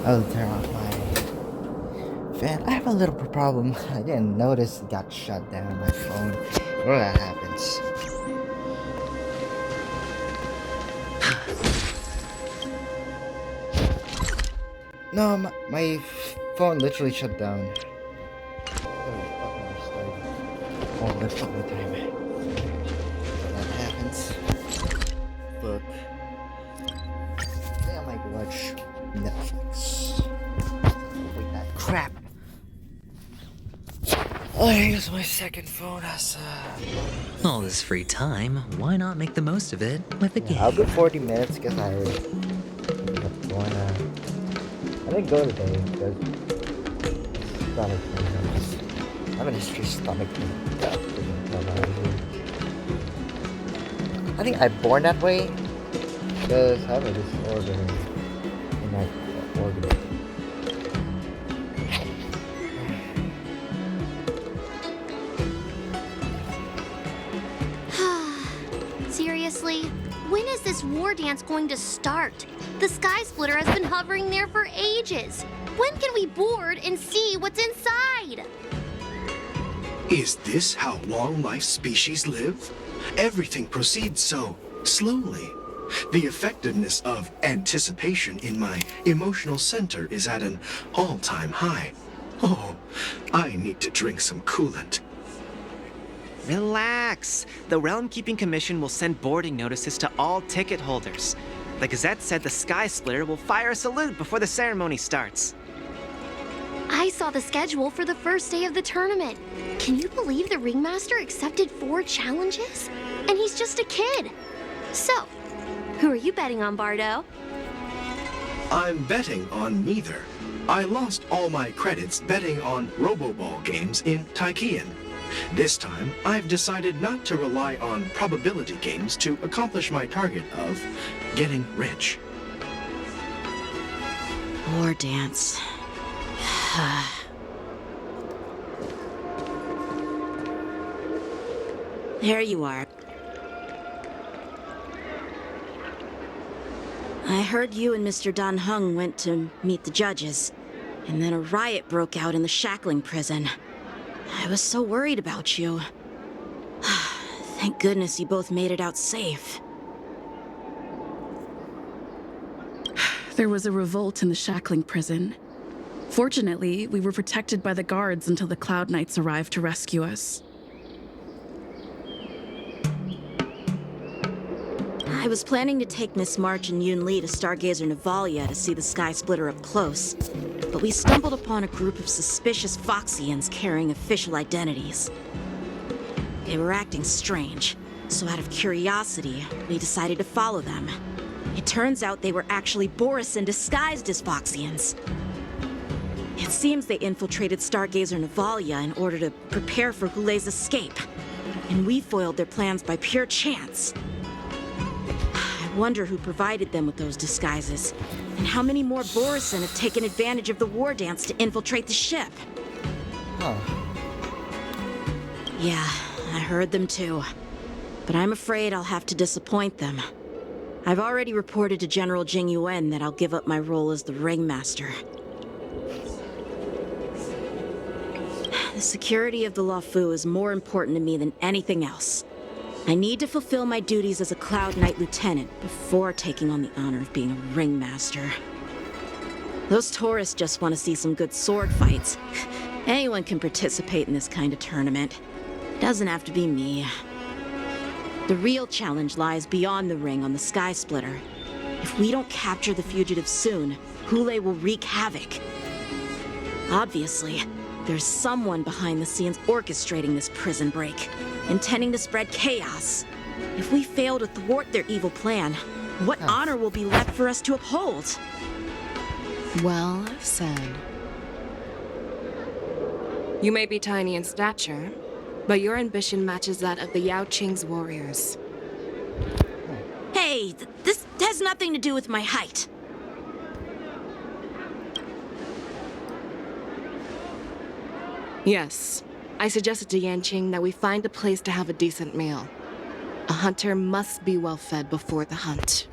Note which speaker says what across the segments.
Speaker 1: I'll turn off my fan. I have a little problem. I didn't notice it got shut down on my phone. Where that happens. No, my phone literally shut down. All the fucking time. When that happens. Look. I think I might watch Netflix. Wait, that crap. Oh, here's my second phone.
Speaker 2: All this free time, why not make the most of it with a game?
Speaker 1: I'll go 40 minutes because I didn't go today because stomach pain. I'm in a street stomach pain. I think I'm born that way because I have a disorder in my organ.
Speaker 3: Seriously? When is this war dance going to start? The Sky Splitter has been hovering there for ages. When can we board and see what's inside?
Speaker 4: Is this how long life species live? Everything proceeds so slowly. The effectiveness of anticipation in my emotional center is at an all-time high. Oh, I need to drink some coolant.
Speaker 5: Relax. The Realm Keeping Commission will send boarding notices to all ticket holders. The Gazette said the Sky Splitter will fire a salute before the ceremony starts.
Speaker 3: I saw the schedule for the first day of the tournament. Can you believe the Ringmaster accepted 4 challenges? And he's just a kid. So, who are you betting on, Bardo?
Speaker 4: I'm betting on neither. I lost all my credits betting on Roboball games in Tykean. This time, I've decided not to rely on probability games to accomplish my target of getting rich.
Speaker 6: War dance. There you are. I heard you and Mr. Dan Heng went to meet the judges, and then a riot broke out in the shackling prison. I was so worried about you. Thank goodness you both made it out safe.
Speaker 7: There was a revolt in the shackling prison. Fortunately, we were protected by the guards until the Cloud Knights arrived to rescue us.
Speaker 6: I was planning to take Miss March and Yoon Lee to Stargazer Navalia to see the Sky Splitter up close, but we stumbled upon a group of suspicious Foxians carrying official identities. They were acting strange, so out of curiosity, we decided to follow them. It turns out they were actually Borisin disguised as Foxians. It seems they infiltrated Stargazer Navalia in order to prepare for Hulei's escape, and we foiled their plans by pure chance. I wonder who provided them with those disguises, and how many more Borisin have taken advantage of the war dance to infiltrate the ship.
Speaker 1: Huh.
Speaker 6: Yeah, I heard them too. But I'm afraid I'll have to disappoint them. I've already reported to General Jing Yuan that I'll give up my role as the Ringmaster. The security of the Luofu is more important to me than anything else. I need to fulfill my duties as a Cloud Knight Lieutenant before taking on the honor of being a Ringmaster. Those tourists just want to see some good sword fights. Anyone can participate in this kind of tournament. Doesn't have to be me. The real challenge lies beyond the ring on the Sky Splitter. If we don't capture the fugitives soon, Hulei will wreak havoc. Obviously, there's someone behind the scenes orchestrating this prison break, intending to spread chaos. If we fail to thwart their evil plan, what honor will be left for us to uphold?
Speaker 8: Well said. You may be tiny in stature, but your ambition matches that of the Yao Qing's warriors.
Speaker 6: Hey, this has nothing to do with my height.
Speaker 8: Yes, I suggested to Yanqing that we find a place to have a decent meal. A hunter must be well fed before the hunt.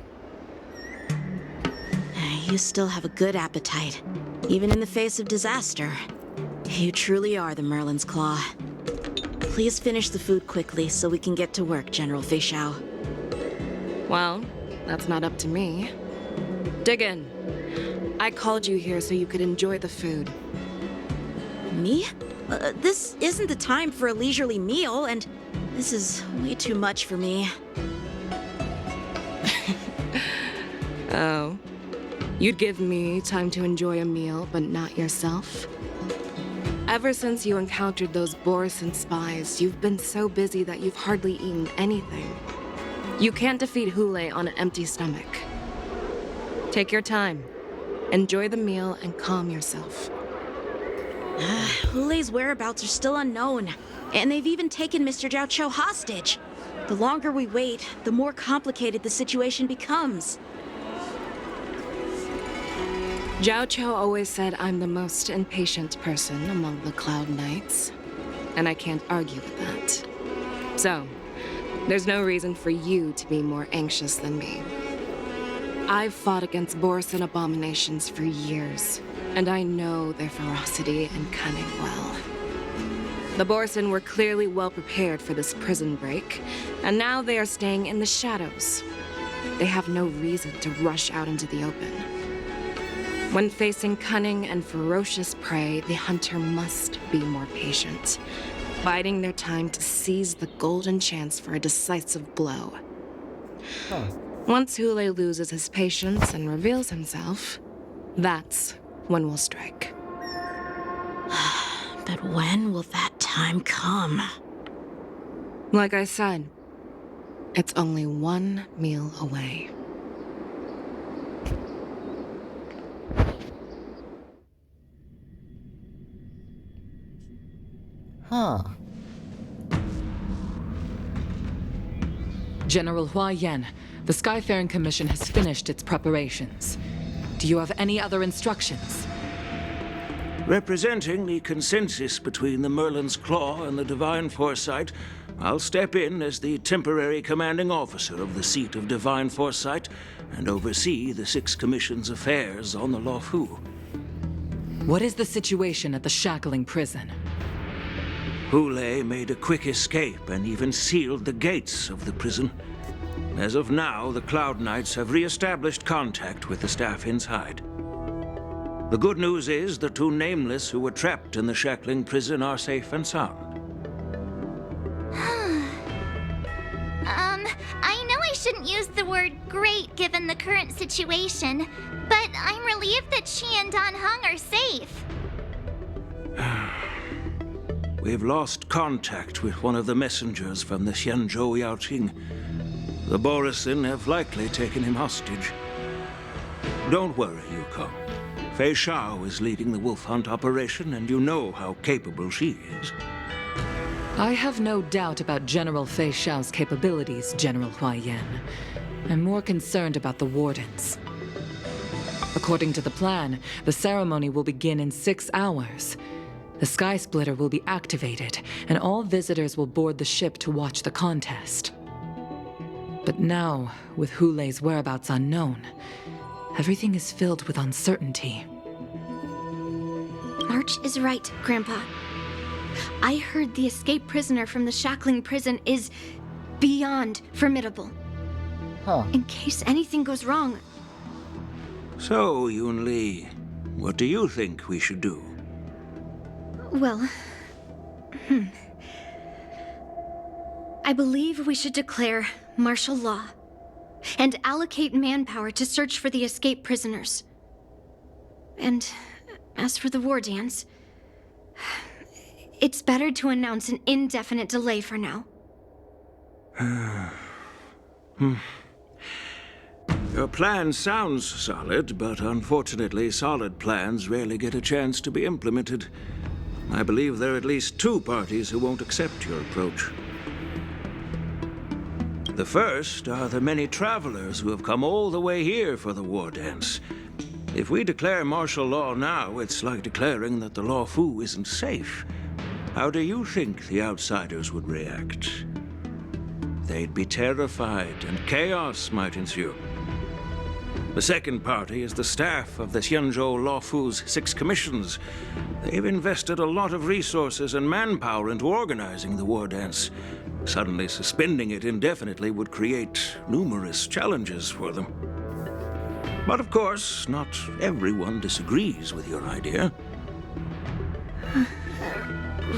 Speaker 6: You still have a good appetite, even in the face of disaster. You truly are the Merlin's Claw. Please finish the food quickly so we can get to work, General Fei Shao.
Speaker 8: Well, that's not up to me. Dig in. I called you here so you could enjoy the food.
Speaker 6: Me? This isn't the time for a leisurely meal, and this is way too much for me.
Speaker 8: Oh. You'd give me time to enjoy a meal, but not yourself? Ever since you encountered those Borison spies, you've been so busy that you've hardly eaten anything. You can't defeat Hule on an empty stomach. Take your time. Enjoy the meal and calm yourself.
Speaker 6: Hule's whereabouts are still unknown, and they've even taken Mr. Jiao Cho hostage. The longer we wait, the more complicated the situation becomes.
Speaker 8: Jiao Cho always said I'm the most impatient person among the Cloud Knights, and I can't argue with that. So, there's no reason for you to be more anxious than me. I've fought against Borison abominations for years, and I know their ferocity and cunning well. The Borison were clearly well prepared for this prison break, and now they are staying in the shadows. They have no reason to rush out into the open. When facing cunning and ferocious prey, the hunter must be more patient, biding their time to seize the golden chance for a decisive blow. Once Hule loses his patience and reveals himself, that's when we'll strike.
Speaker 6: But when will that time come?
Speaker 8: Like I said, it's only one meal away.
Speaker 1: Huh.
Speaker 9: General Hua Yan, the Skyfaring Commission has finished its preparations. Do you have any other instructions?
Speaker 10: Representing the consensus between the Merlin's Claw and the Divine Foresight, I'll step in as the temporary commanding officer of the seat of Divine Foresight and oversee the Six Commission's affairs on the Luofu.
Speaker 9: What is the situation at the Shackling prison?
Speaker 10: Hule made a quick escape and even sealed the gates of the prison. As of now, the Cloud Knights have re-established contact with the staff inside. The good news is the two Nameless who were trapped in the Shackling prison are safe and sound.
Speaker 11: I know I shouldn't use the word great given the current situation, but I'm relieved that she and Dan Heng are safe.
Speaker 10: We've lost contact with one of the messengers from the Xianzhou Yaoqing. The Borison have likely taken him hostage. Don't worry, Yuko. Fei Shao is leading the wolf hunt operation, and you know how capable she is.
Speaker 9: I have no doubt about General Fei Shao's capabilities, General Hua Yan. I'm more concerned about the Wardens. According to the plan, the ceremony will begin in 6 hours. The Sky Splitter will be activated, and all visitors will board the ship to watch the contest. But now, with Hule's whereabouts unknown, everything is filled with uncertainty.
Speaker 3: March is right, Grandpa. I heard the escaped prisoner from the Shackling prison is beyond formidable.
Speaker 1: Huh.
Speaker 3: In case anything goes wrong.
Speaker 10: So, Yun-Li, what do you think we should do?
Speaker 3: Well, I believe we should declare martial law and allocate manpower to search for the escaped prisoners. And as for the war dance, it's better to announce an indefinite delay for now.
Speaker 10: Your plan sounds solid, but unfortunately, solid plans rarely get a chance to be implemented. I believe there are at least 2 parties who won't accept your approach. The first are the many travelers who have come all the way here for the war dance. If we declare martial law now, it's like declaring that the Luofu isn't safe. How do you think the outsiders would react? They'd be terrified, and chaos might ensue. The second party is the staff of the Xianzhou Luofu's 6 commissions. They've invested a lot of resources and manpower into organizing the war dance. Suddenly suspending it indefinitely would create numerous challenges for them. But of course, not everyone disagrees with your idea.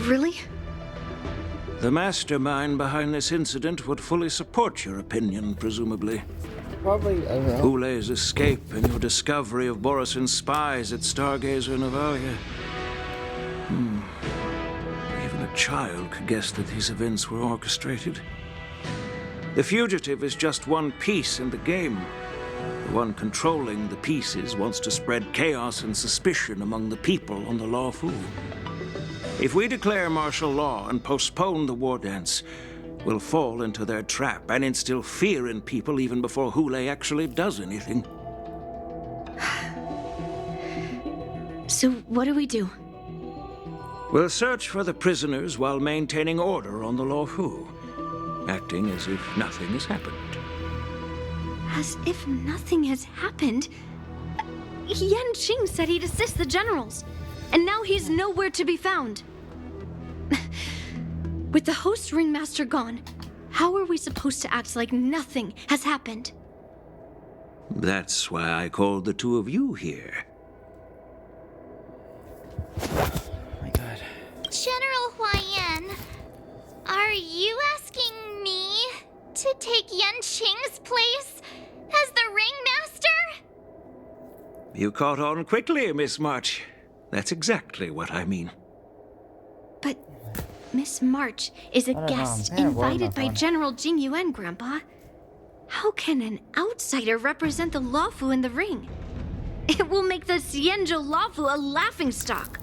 Speaker 3: Really?
Speaker 10: The mastermind behind this incident would fully support your opinion, presumably.
Speaker 1: Probably.
Speaker 10: Hule's escape and your discovery of Borisin's spies at Stargazer Navalia. Even a child could guess that these events were orchestrated. The fugitive is just one piece in the game. The one controlling the pieces wants to spread chaos and suspicion among the people on the Luofu. If we declare martial law and postpone the war dance, we'll fall into their trap and instill fear in people even before Hule actually does anything.
Speaker 3: So what do we do?
Speaker 10: We'll search for the prisoners while maintaining order on the Luofu, acting as if nothing has happened.
Speaker 3: As if nothing has happened? Yan Qing said he'd assist the generals, and now he's nowhere to be found. With the host ringmaster gone, how are we supposed to act like nothing has happened?
Speaker 10: That's why I called the two of you here.
Speaker 1: Oh my god.
Speaker 11: General Huayan, are you asking me to take Yan Qing's place as the ringmaster?
Speaker 10: You caught on quickly, Miss March. That's exactly what I mean.
Speaker 3: But Miss March is a guest invited by General Jing Yuan, Grandpa. How can an outsider represent the Luofu in the ring? It will make the Xianzhou Luofu a laughingstock.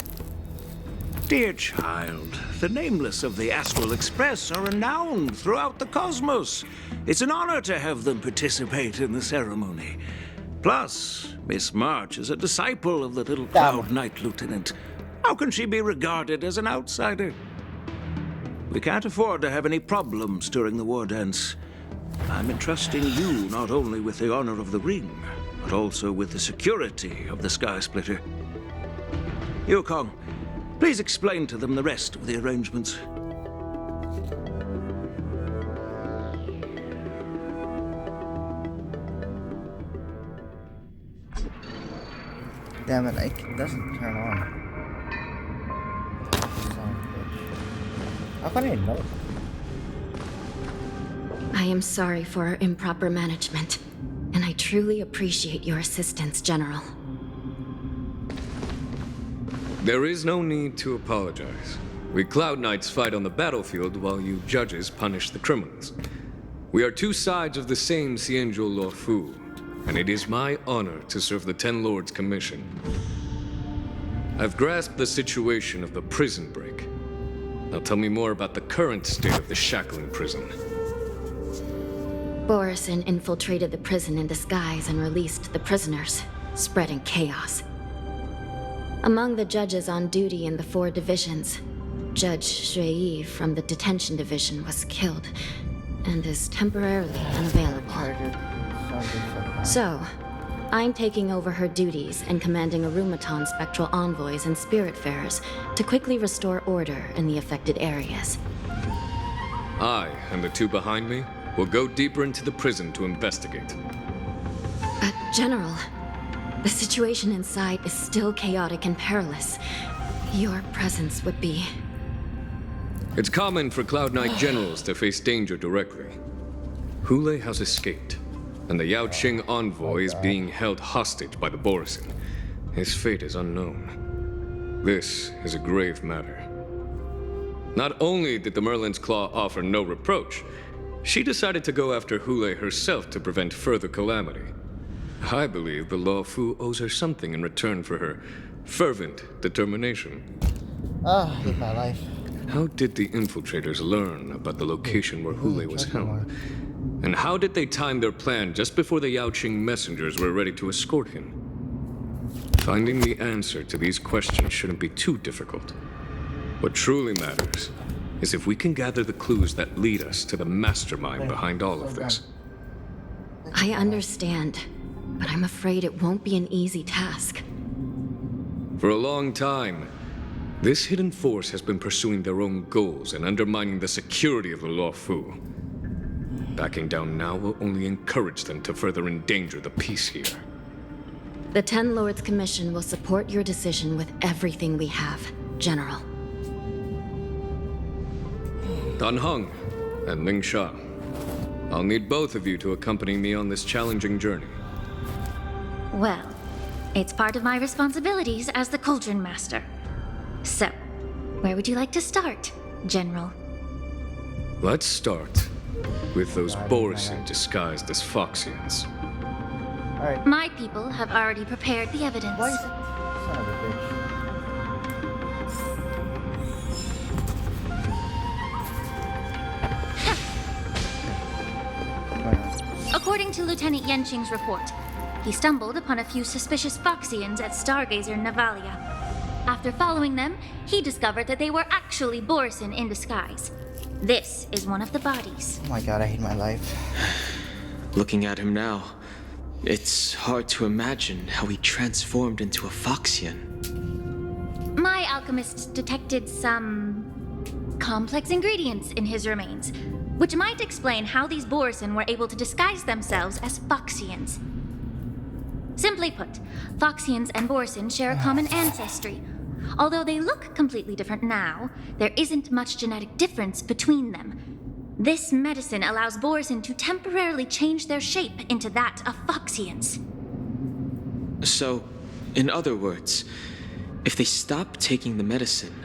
Speaker 10: Dear child, the nameless of the Astral Express are renowned throughout the cosmos. It's an honor to have them participate in the ceremony. Plus, Miss March is a disciple of the little Cloud Knight Lieutenant. How can she be regarded as an outsider? We can't afford to have any problems during the war dance. I'm entrusting you not only with the honor of the ring, but also with the security of the Sky Splitter. Yukong, please explain to them the rest of the arrangements.
Speaker 1: Damn it, it doesn't turn on. How can I know?
Speaker 6: I am sorry for our improper management, and I truly appreciate your assistance, General.
Speaker 12: There is no need to apologize. We Cloud Knights fight on the battlefield while you judges punish the criminals. We are two sides of the same Xianzhou Luofu, and it is my honor to serve the Ten Lords' commission. I've grasped the situation of the prison break. Now tell me more about the current state of the shackling prison.
Speaker 6: Borisin infiltrated the prison in disguise and released the prisoners, spreading chaos. Among the judges on duty in the 4 divisions, Judge Shui from the detention division was killed and is temporarily unavailable. So, I'm taking over her duties and commanding Arumaton spectral envoys and spiritfarers to quickly restore order in the affected areas.
Speaker 12: I and the 2 behind me will go deeper into the prison to investigate.
Speaker 6: But, General, the situation inside is still chaotic and perilous. Your presence would be...
Speaker 12: It's common for Cloud Knight generals to face danger directly. Hule has escaped, and the Yao Qing envoy is being held hostage by the Borisin. His fate is unknown. This is a grave matter. Not only did the Merlin's Claw offer no reproach, she decided to go after Hule herself to prevent further calamity. I believe the Luofu owes her something in return for her fervent determination.
Speaker 1: Ah, I hate my life.
Speaker 12: How did the infiltrators learn about the location where Hule was held? And how did they time their plan just before the Yao Qing messengers were ready to escort him? Finding the answer to these questions shouldn't be too difficult. What truly matters is if we can gather the clues that lead us to the mastermind behind all of this.
Speaker 6: I understand. but I'm afraid it won't be an easy task.
Speaker 12: For a long time, this hidden force has been pursuing their own goals and undermining the security of the Luofu. Backing down now will only encourage them to further endanger the peace here.
Speaker 6: The Ten Lords Commission will support your decision with everything we have, General.
Speaker 12: Dan Heng and Ling Sha, I'll need both of you to accompany me on this challenging journey.
Speaker 11: Well, it's part of my responsibilities as the Cauldron Master. So, where would you like to start, General?
Speaker 12: Let's start with those Borisin disguised as Foxians.
Speaker 1: Alright.
Speaker 11: My people have already prepared the evidence.
Speaker 1: Why is it? Son of a bitch.
Speaker 11: According to Lieutenant Yenqing's report, he stumbled upon a few suspicious Foxians at Stargazer Navalia. After following them, he discovered that they were actually Borisin in disguise. This is one of the bodies.
Speaker 1: Oh my god, I hate my life.
Speaker 5: Looking at him now, it's hard to imagine how he transformed into a Foxian.
Speaker 11: My alchemists detected some complex ingredients in his remains, which might explain how these Borisin were able to disguise themselves as Foxians. Simply put, Foxians and Borisin share a common ancestry. Although they look completely different now, there isn't much genetic difference between them. This medicine allows Borisin to temporarily change their shape into that of Foxians.
Speaker 5: So, in other words, if they stop taking the medicine,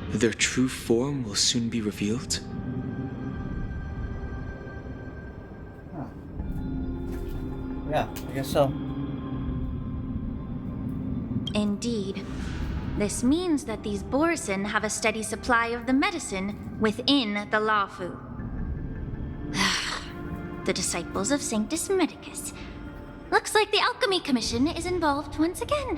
Speaker 5: their true form will soon be revealed?
Speaker 1: Yeah, I guess so.
Speaker 11: Indeed. This means that these Borisin have a steady supply of the medicine within the Luofu. The disciples of Sanctus Medicus. Looks like the Alchemy Commission is involved once again.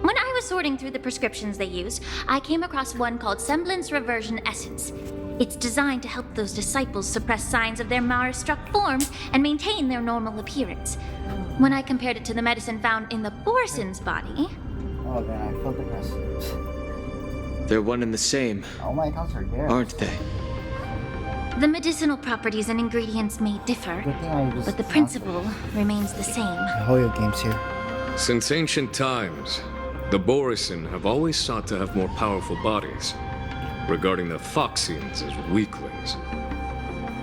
Speaker 11: When I was sorting through the prescriptions they use, I came across one called Semblance Reversion Essence. It's designed to help those disciples suppress signs of their Mara-struck forms and maintain their normal appearance. When I compared it to the medicine found in the Borisin's body...
Speaker 1: Oh, then I felt depressed.
Speaker 5: They're one and the same.
Speaker 1: All my accounts are there.
Speaker 5: Aren't they?
Speaker 11: The medicinal properties and ingredients may differ, but the principle remains the same.
Speaker 1: Hoyo games here.
Speaker 12: Since ancient times, the Borisin have always sought to have more powerful bodies, regarding the Foxians as weaklings.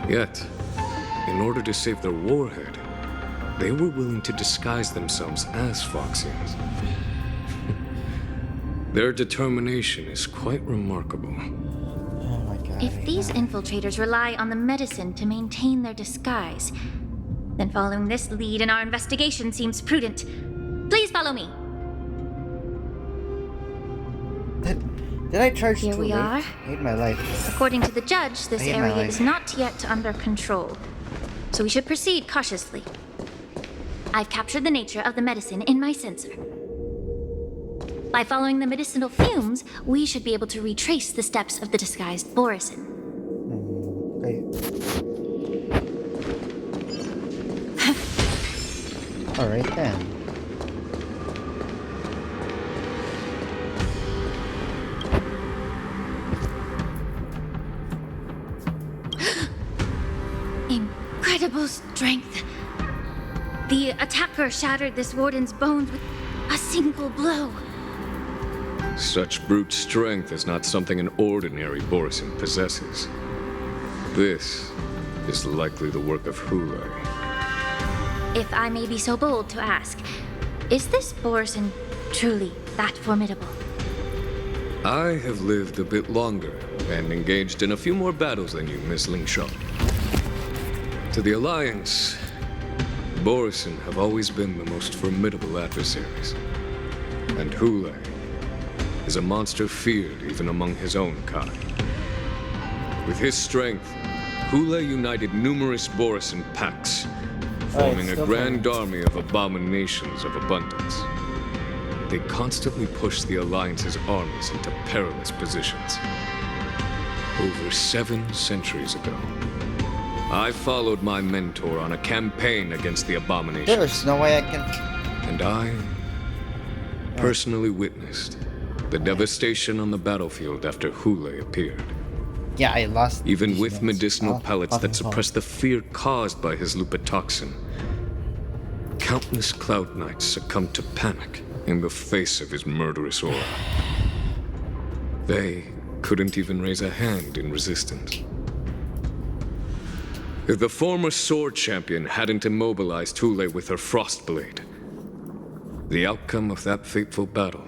Speaker 12: Yet, in order to save their warhead, they were willing to disguise themselves as Foxians. Their determination is quite remarkable.
Speaker 1: Oh my god.
Speaker 11: If these infiltrators rely on the medicine to maintain their disguise, then following this lead in our investigation seems prudent. Please follow me.
Speaker 1: Did I charge
Speaker 11: Here
Speaker 1: too
Speaker 11: we
Speaker 1: late?
Speaker 11: are.
Speaker 1: I hate my life.
Speaker 11: According to the judge, this
Speaker 1: I hate my
Speaker 11: area
Speaker 1: life.
Speaker 11: is not yet under control, so we should proceed cautiously. I've captured the nature of the medicine in my sensor. By following the medicinal fumes, we should be able to retrace the steps of the disguised Borisin.
Speaker 1: Okay. Alright then.
Speaker 11: Incredible strength. The attacker shattered this warden's bones with a single blow.
Speaker 12: Such brute strength is not something an ordinary Borisin possesses. This is likely the work of Hulei.
Speaker 11: If I may be so bold to ask, is this Borisin truly that formidable?
Speaker 12: I have lived a bit longer and engaged in a few more battles than you, Miss Ling Sha. To the Alliance, Borisin have always been the most formidable adversaries. And Hulei is a monster feared even among his own kind. With his strength, Hulei united numerous Borisin packs, forming a grand army of abominations of abundance. They constantly push the Alliance's armies into perilous positions. Over 7 centuries ago, I followed my mentor on a campaign against the abomination.
Speaker 1: There's no way I can.
Speaker 12: And I personally witnessed the devastation on the battlefield after Hule appeared.
Speaker 1: Yeah, I lost.
Speaker 12: Even with
Speaker 1: these
Speaker 12: medicinal
Speaker 1: notes.
Speaker 12: pellets that suppress the fear caused by his lupitoxin, countless Cloud Knights succumbed to panic in the face of his murderous aura. They couldn't even raise a hand in resistance. If the former sword champion hadn't immobilized Hule with her frost blade, the outcome of that fateful battle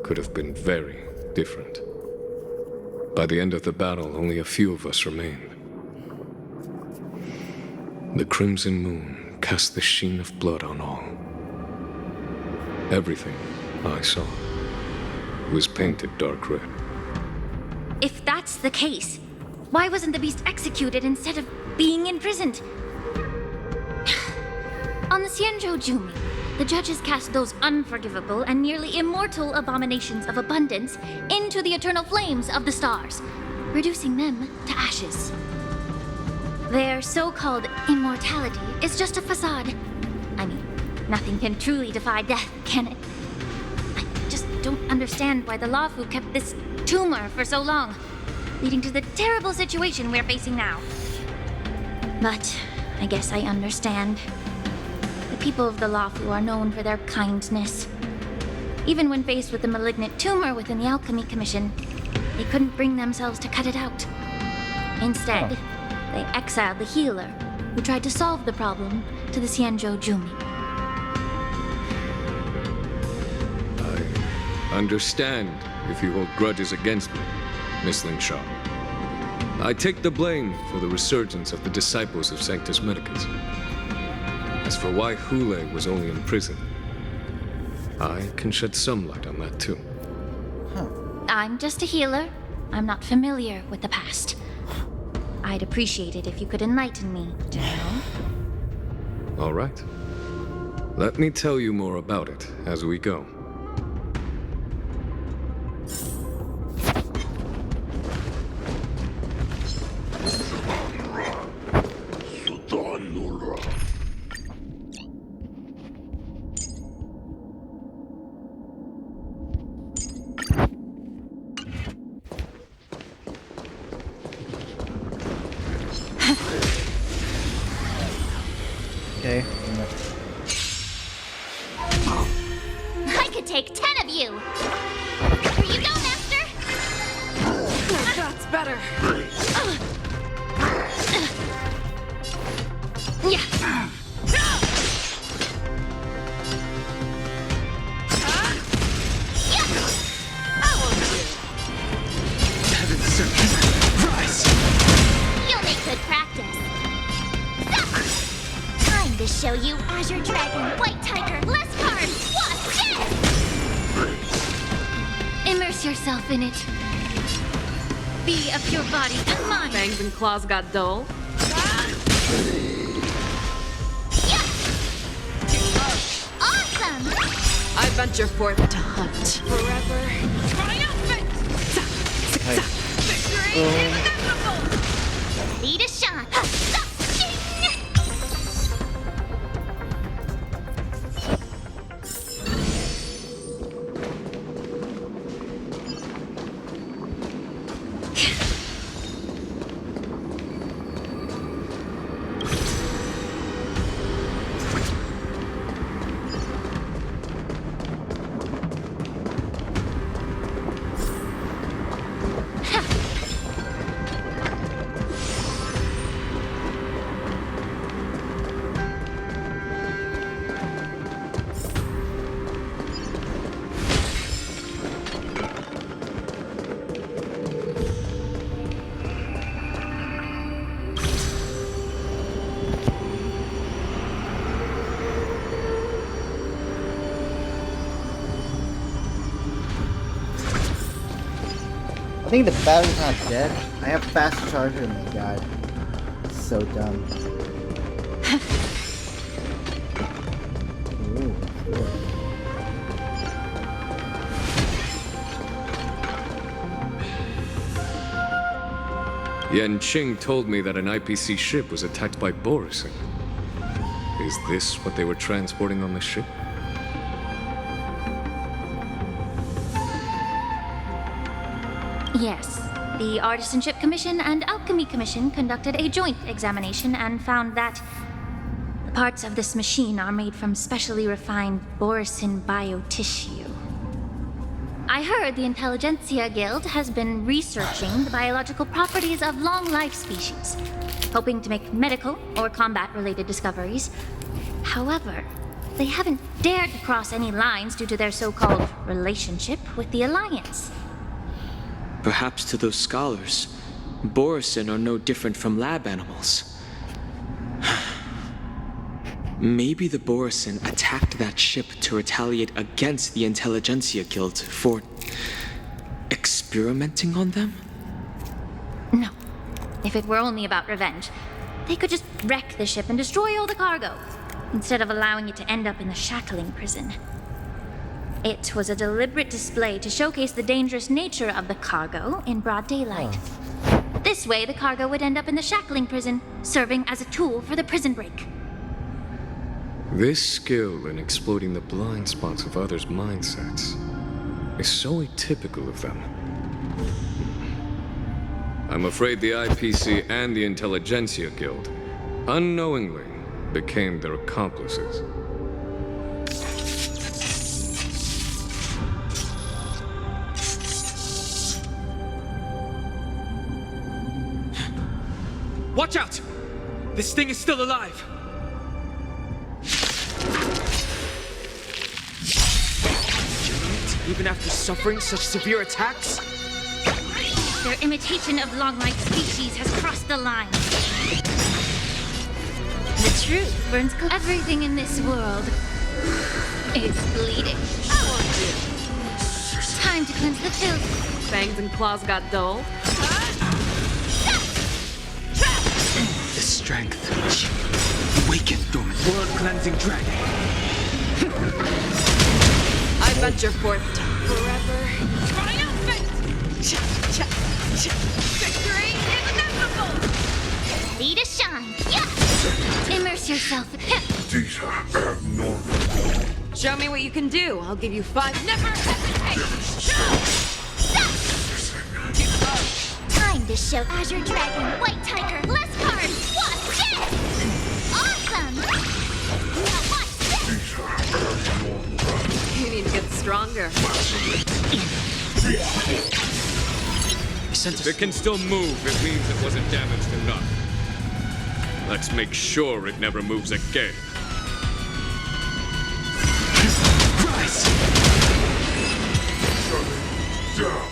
Speaker 12: could have been very different. By the end of the battle, only a few of us remained. The crimson moon cast the sheen of blood on all. Everything I saw was painted dark red.
Speaker 11: If that's the case, why wasn't the beast executed instead of being imprisoned? On the Xianzhou Jumi, the judges cast those unforgivable and nearly immortal abominations of abundance into the eternal flames of the stars, reducing them to ashes. Their so-called immortality is just a facade. I mean, nothing can truly defy death, can it? I just don't understand why the Laofu kept this tumor for so long, leading to the terrible situation we're facing now. But I guess I understand. The people of the Laofu are known for their kindness. Even when faced with the malignant tumor within the Alchemy Commission, they couldn't bring themselves to cut it out. Instead, they exiled the healer, who tried to solve the problem, to the Xianzhou Jumi.
Speaker 12: I understand if you hold grudges against me, Miss Lingshaw. I take the blame for the resurgence of the disciples of Sanctus Medicus. As for why Hule was only in prison, I can shed some light on that too.
Speaker 11: I'm just a healer. I'm not familiar with the past. I'd appreciate it if you could enlighten me, General.
Speaker 12: All right. Let me tell you more about it as we go.
Speaker 1: Okay.
Speaker 11: I could take 10 of you! Here you go, Master!
Speaker 8: That's better.
Speaker 11: Yeah. You'll make good practice. Time to show you Azure Dragon, White Tiger, less cards, Wasp, death! Immerse yourself in it. Be of your body and mind.
Speaker 8: Fangs and claws got dull.
Speaker 11: Awesome!
Speaker 8: I venture forth to hunt. Forever. Triumphant! Victory is inevitable!
Speaker 11: Ready to shine.
Speaker 1: I think the battery's not dead. I have fast charger. Oh my god. It's so dumb. Ooh, cool.
Speaker 12: Yanqing told me that an IPC ship was attacked by Borison. Is this what they were transporting on the ship?
Speaker 11: Yes. The Artisanship Commission and Alchemy Commission conducted a joint examination and found that the parts of this machine are made from specially refined Borison biotissue. I heard the Intelligentsia Guild has been researching the biological properties of long-life species, hoping to make medical or combat-related discoveries. However, they haven't dared to cross any lines due to their so-called relationship with the Alliance.
Speaker 13: Perhaps to those scholars, Borison are no different from lab animals. Maybe the Borison attacked that ship to retaliate against the Intelligentsia Guild for experimenting on them?
Speaker 11: No. If it were only about revenge, they could just wreck the ship and destroy all the cargo, instead of allowing it to end up in the shackling prison. It was a deliberate display to showcase the dangerous nature of the cargo in broad daylight. This way, the cargo would end up in the shackling prison, serving as a tool for the prison break.
Speaker 12: This skill in exploiting the blind spots of others' mindsets is so atypical of them. I'm afraid the IPC and the Intelligentsia Guild unknowingly became their accomplices.
Speaker 13: Watch out! This thing is still alive! Even after suffering such severe attacks?
Speaker 11: Their imitation of long-life species has crossed the line. The truth burns everything in this world is bleeding. Time to cleanse the filth.
Speaker 8: Fangs and claws got dull.
Speaker 13: The strength. Awaken, dormant. World-cleansing dragon.
Speaker 8: I venture forth to forever. Triumphant! Victory is inevitable!
Speaker 11: Ready to shine. Yeah! Immerse yourself.
Speaker 14: These are abnormal.
Speaker 8: Show me what you can do. I'll give you 5. Never hesitate!
Speaker 11: Time to show Azure Dragon, White Tiger, less cards. Watch this! Awesome! Now watch this!
Speaker 8: You need to get stronger.
Speaker 12: If it can still move, it means it wasn't damaged enough. Let's make sure it never moves again.
Speaker 14: Rise! Down.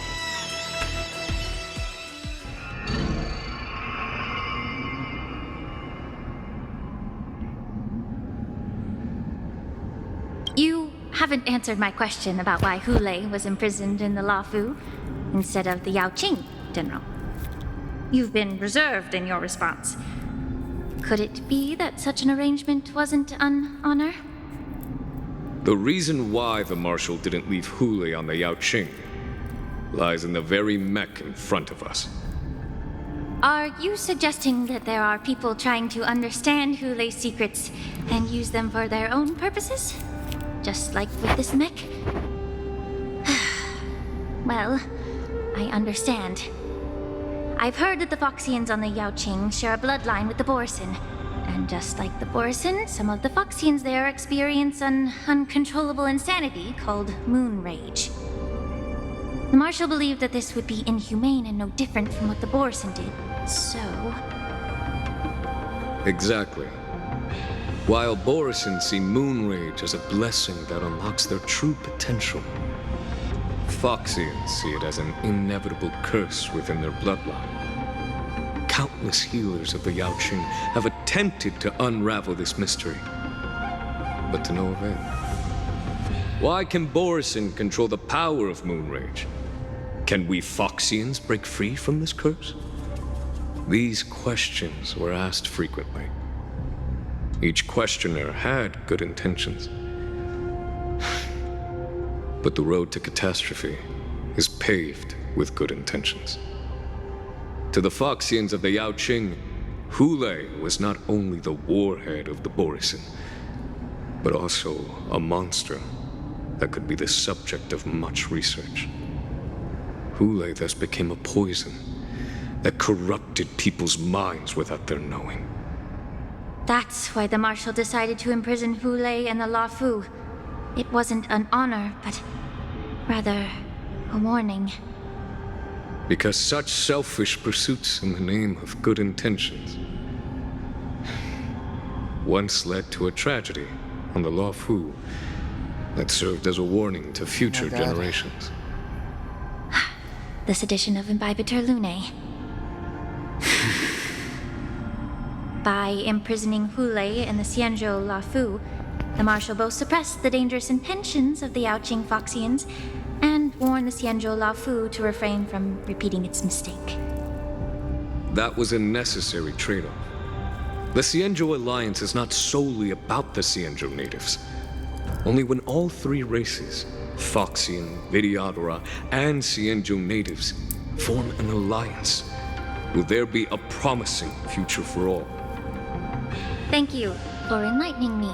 Speaker 11: You haven't answered my question about why Hule was imprisoned in the Lafu instead of the Yaoqing, General. You've been reserved in your response. Could it be that such an arrangement wasn't an honor?
Speaker 12: The reason why the Marshal didn't leave Hule on the Yaoqing lies in the very mech in front of us.
Speaker 11: Are you suggesting that there are people trying to understand Hule's secrets and use them for their own purposes? Just like with this mech? Well, I understand. I've heard that the Foxians on the Yaoqing share a bloodline with the Borison. And just like the Borison, some of the Foxians there experience an uncontrollable insanity called moon rage. The Marshal believed that this would be inhumane and no different from what the Borison did, so...
Speaker 12: Exactly. While Borison see moon rage as a blessing that unlocks their true potential, Foxians see it as an inevitable curse within their bloodline. Countless healers of the Yaoqing have attempted to unravel this mystery, but to no avail. Why can Borison control the power of moon rage? Can we Foxians break free from this curse? These questions were asked frequently. Each questioner had good intentions. But the road to catastrophe is paved with good intentions. To the Foxians of the Yaoqing, Hulei was not only the warhead of the Borisin, but also a monster that could be the subject of much research. Hulei thus became a poison that corrupted people's minds without their knowing.
Speaker 11: That's why the Marshal decided to imprison Hulei and the Luofu. It wasn't an honor, but rather a warning.
Speaker 12: Because such selfish pursuits in the name of good intentions once led to a tragedy on the Luofu that served as a warning to future generations.
Speaker 11: The sedition of Imbibitor Lunae. By imprisoning Hulei and the Xianzhou Luofu, the Marshal both suppressed the dangerous intentions of the Yaoqing Foxians and warned the Xianzhou Luofu to refrain from repeating its mistake.
Speaker 12: That was a necessary trade-off. The Xianzhou alliance is not solely about the Xianzhou natives. Only when all three races, Foxian, Vidyadhara, and Xianzhou natives, form an alliance, will there be a promising future for all.
Speaker 11: Thank you for enlightening me.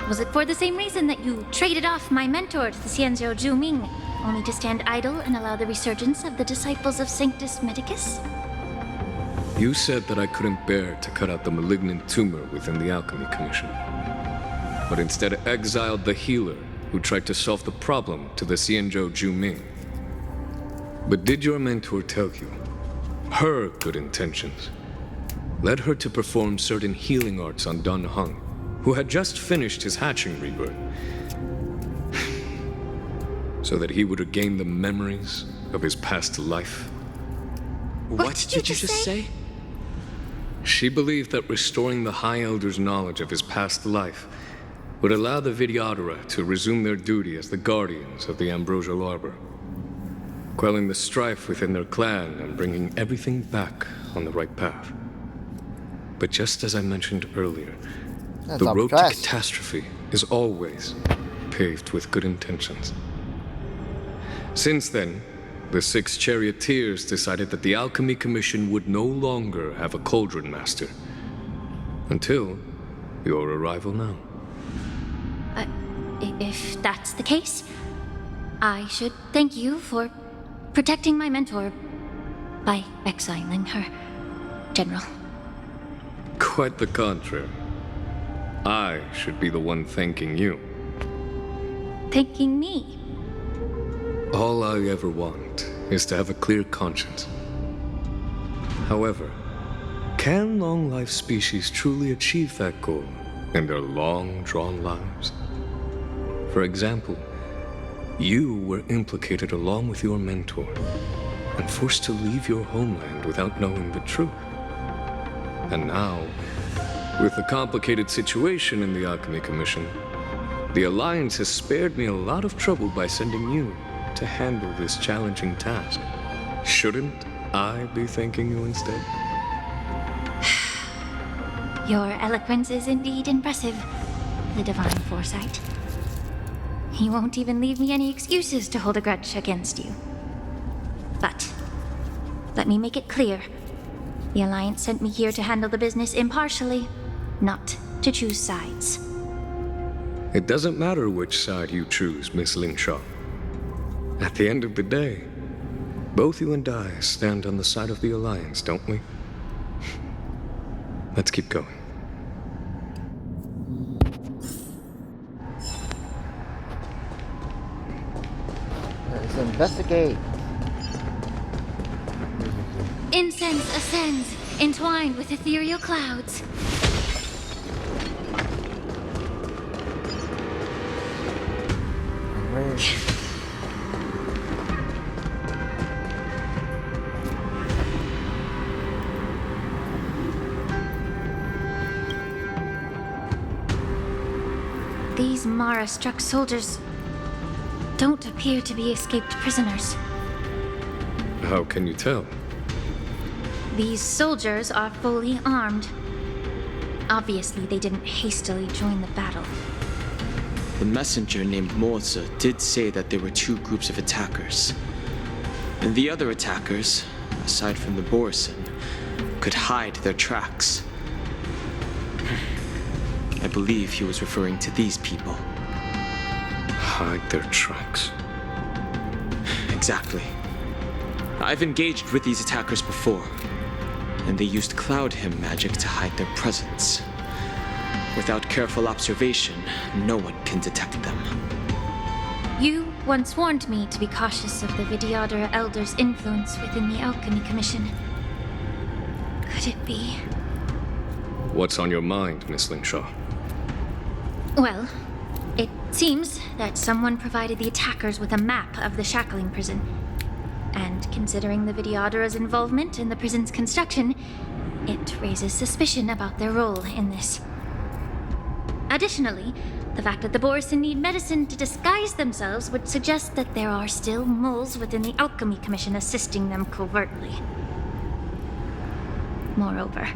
Speaker 11: Was it for the same reason that you traded off my mentor to the Xianzhou Zhuming, only to stand idle and allow the resurgence of the disciples of Sanctus Medicus?
Speaker 12: You said that I couldn't bear to cut out the malignant tumor within the Alchemy Commission, but instead exiled the healer who tried to solve the problem to the Xianzhou Zhuming. But did your mentor tell you her good intentions led her to perform certain healing arts on Dun Hung, who had just finished his hatching rebirth, so that he would regain the memories of his past life?
Speaker 13: What did you just say?
Speaker 12: She believed that restoring the High Elder's knowledge of his past life would allow the Vidyadhara to resume their duty as the guardians of the Ambrosial Arbor, quelling the strife within their clan and bringing everything back on the right path. But just as I mentioned earlier, the road to catastrophe is always paved with good intentions. Since then, the 6 charioteers decided that the Alchemy Commission would no longer have a cauldron master. Until your arrival now.
Speaker 11: If that's the case, I should thank you for protecting my mentor by exiling her, General.
Speaker 12: Quite the contrary. I should be the one thanking you.
Speaker 11: Thanking me?
Speaker 12: All I ever want is to have a clear conscience. However, can long-life species truly achieve that goal in their long-drawn lives? For example, you were implicated along with your mentor and forced to leave your homeland without knowing the truth. And now, with the complicated situation in the Alchemy Commission, the Alliance has spared me a lot of trouble by sending you to handle this challenging task. Shouldn't I be thanking you instead?
Speaker 11: Your eloquence is indeed impressive, the divine foresight. You won't even leave me any excuses to hold a grudge against you. But let me make it clear. The Alliance sent me here to handle the business impartially, not to choose sides.
Speaker 12: It doesn't matter which side you choose, Miss Lingshaw. At the end of the day, both you and I stand on the side of the Alliance, don't we? Let's keep going.
Speaker 1: Let's investigate.
Speaker 11: Incense ascends, entwined with ethereal clouds. These Mara-struck soldiers don't appear to be escaped prisoners.
Speaker 12: How can you tell?
Speaker 11: These soldiers are fully armed. Obviously, they didn't hastily join the battle.
Speaker 13: The messenger named Moza did say that there were 2 groups of attackers. And the other attackers, aside from the Borison, could hide their tracks. I believe he was referring to these people.
Speaker 12: Hide their tracks?
Speaker 13: Exactly. I've engaged with these attackers before, and they used Cloud Hymn magic to hide their presence. Without careful observation, no one can detect them.
Speaker 11: You once warned me to be cautious of the Vidyadhara Elder's influence within the Alchemy Commission. Could it be?
Speaker 12: What's on your mind, Miss Lingshaw?
Speaker 11: Well, it seems that someone provided the attackers with a map of the shackling prison. And considering the Vidyadhara's involvement in the prison's construction, it raises suspicion about their role in this. Additionally, the fact that the Borison need medicine to disguise themselves would suggest that there are still moles within the Alchemy Commission assisting them covertly. Moreover,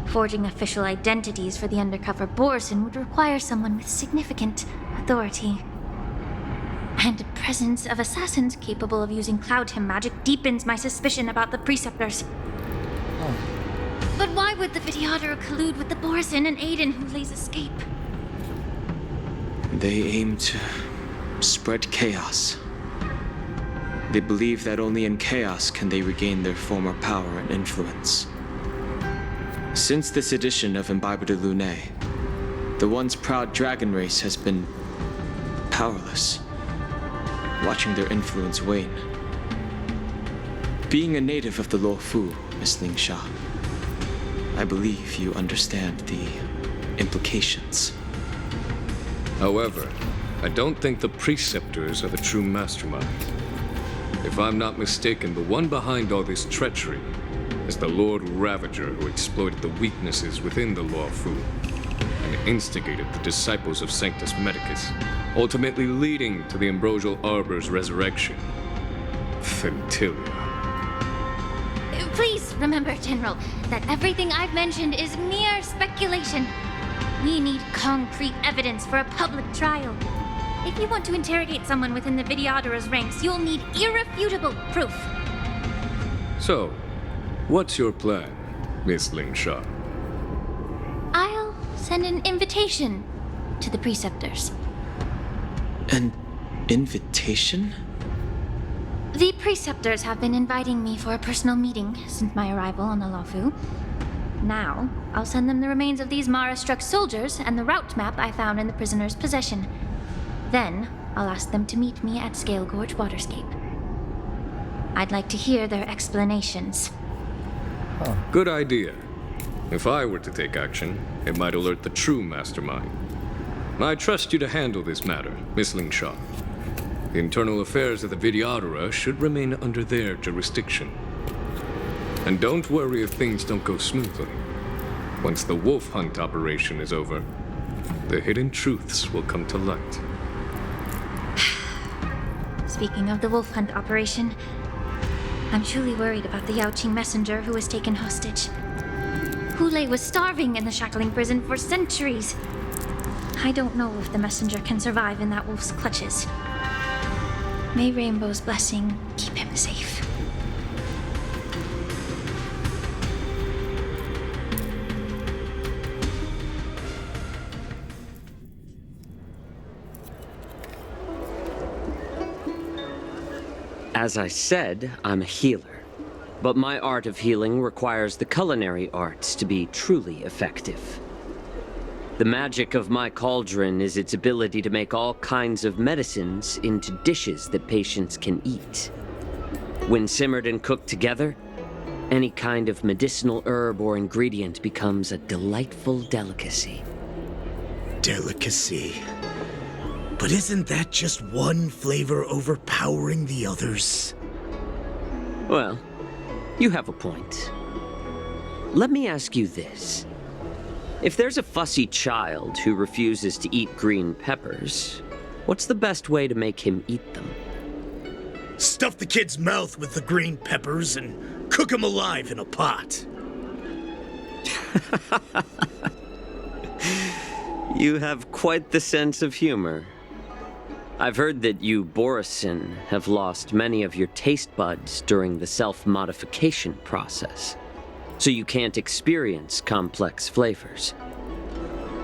Speaker 11: forging official identities for the undercover Borison would require someone with significant authority. And the presence of assassins capable of using Cloud Hymn magic deepens my suspicion about the Preceptors. But why would the Vidyadhara collude with the Borison and aid in Hulei's escape?
Speaker 13: They aim to spread chaos. They believe that only in chaos can they regain their former power and influence. Since this edition of Imbibe de Lune, the once proud dragon race has been powerless, watching their influence wane. Being a native of the Luofu, Miss Lingsha, I believe you understand the implications.
Speaker 12: However, I don't think the Preceptors are the true masterminds. If I'm not mistaken, the one behind all this treachery is the Lord Ravager who exploited the weaknesses within the Luofu and instigated the disciples of Sanctus Medicus, ultimately leading to the Ambrosial Arbor's resurrection. Fentilia.
Speaker 11: Please remember, General, that everything I've mentioned is mere speculation. We need concrete evidence for a public trial. If you want to interrogate someone within the Vidyadhara's ranks, you'll need irrefutable proof.
Speaker 12: So, what's your plan, Miss Lingshaw?
Speaker 11: I'll send an invitation to the Preceptors.
Speaker 13: An invitation?
Speaker 11: The Preceptors have been inviting me for a personal meeting since my arrival on the Luofu. Now, I'll send them the remains of these Mara-struck soldiers and the route map I found in the prisoner's possession. Then, I'll ask them to meet me at Scale Gorge Waterscape. I'd like to hear their explanations.
Speaker 12: Good idea. If I were to take action, it might alert the true mastermind. I trust you to handle this matter, Miss Lingshaw. The internal affairs of the Vidyadhara should remain under their jurisdiction. And don't worry if things don't go smoothly. Once the wolf hunt operation is over, the hidden truths will come to light.
Speaker 11: Speaking of the wolf hunt operation, I'm truly worried about the Yaoqing messenger who was taken hostage. Hulei was starving in the shackling prison for centuries. I don't know if the messenger can survive in that wolf's clutches. May Rainbow's blessing keep him safe.
Speaker 15: As I said, I'm a healer. But my art of healing requires the culinary arts to be truly effective. The magic of my cauldron is its ability to make all kinds of medicines into dishes that patients can eat. When simmered and cooked together, any kind of medicinal herb or ingredient becomes a delightful delicacy.
Speaker 16: Delicacy. But isn't that just one flavor overpowering the others?
Speaker 15: Well, you have a point. Let me ask you this. If there's a fussy child who refuses to eat green peppers, what's the best way to make him eat them?
Speaker 16: Stuff the kid's mouth with the green peppers and cook him alive in a pot.
Speaker 15: You have quite the sense of humor. I've heard that you, Borisin, have lost many of your taste buds during the self-modification process, so you can't experience complex flavors.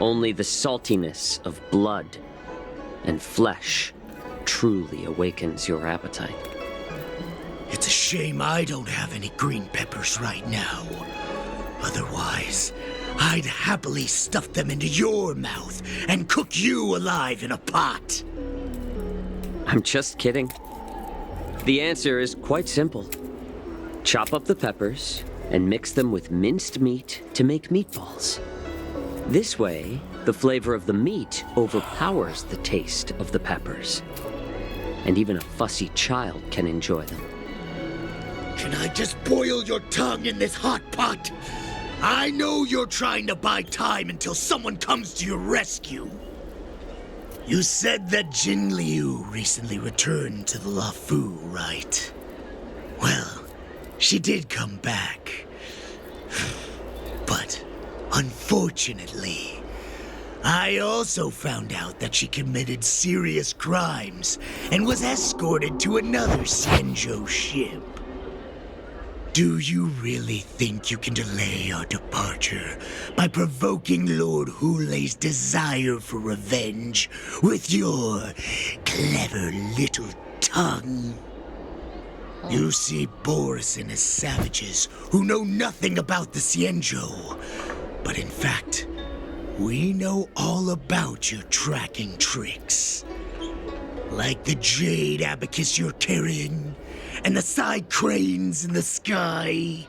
Speaker 15: Only the saltiness of blood and flesh truly awakens your appetite.
Speaker 16: It's a shame I don't have any green peppers right now. Otherwise, I'd happily stuff them into your mouth and cook you alive in a pot.
Speaker 15: I'm just kidding. The answer is quite simple. Chop up the peppers and mix them with minced meat to make meatballs. This way, the flavor of the meat overpowers the taste of the peppers. And even a fussy child can enjoy them.
Speaker 16: Can I just boil your tongue in this hot pot? I know you're trying to buy time until someone comes to your rescue. You said that Jin Liu recently returned to the Luofu, right? Well, she did come back. But unfortunately, I also found out that she committed serious crimes and was escorted to another Xianzhou ship. Do you really think you can delay our departure by provoking Lord Hulei's desire for revenge with your clever little tongue? You see Borisin as savages who know nothing about the Xianzhou, but in fact, we know all about your tracking tricks. Like the jade abacus you're carrying, and the side cranes in the sky.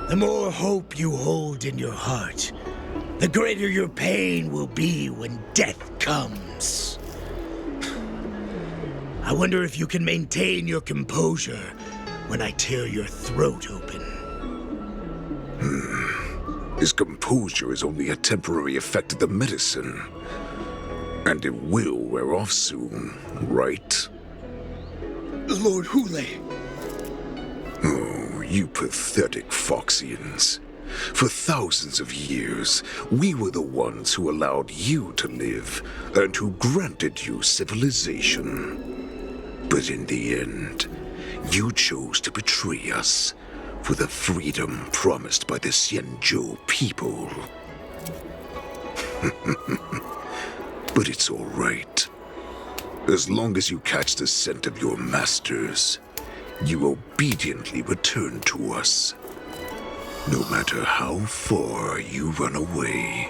Speaker 16: The more hope you hold in your heart, the greater your pain will be when death comes. I wonder if you can maintain your composure when I tear your throat open.
Speaker 14: His composure is only a temporary effect of the medicine. And it will wear off soon, right?
Speaker 16: Lord Hulei!
Speaker 14: Oh, you pathetic Foxians. For thousands of years, we were the ones who allowed you to live and who granted you civilization. But in the end, you chose to betray us for the freedom promised by the Xianzhou people. But it's all right. As long as you catch the scent of your masters, you obediently return to us. No matter how far you run away.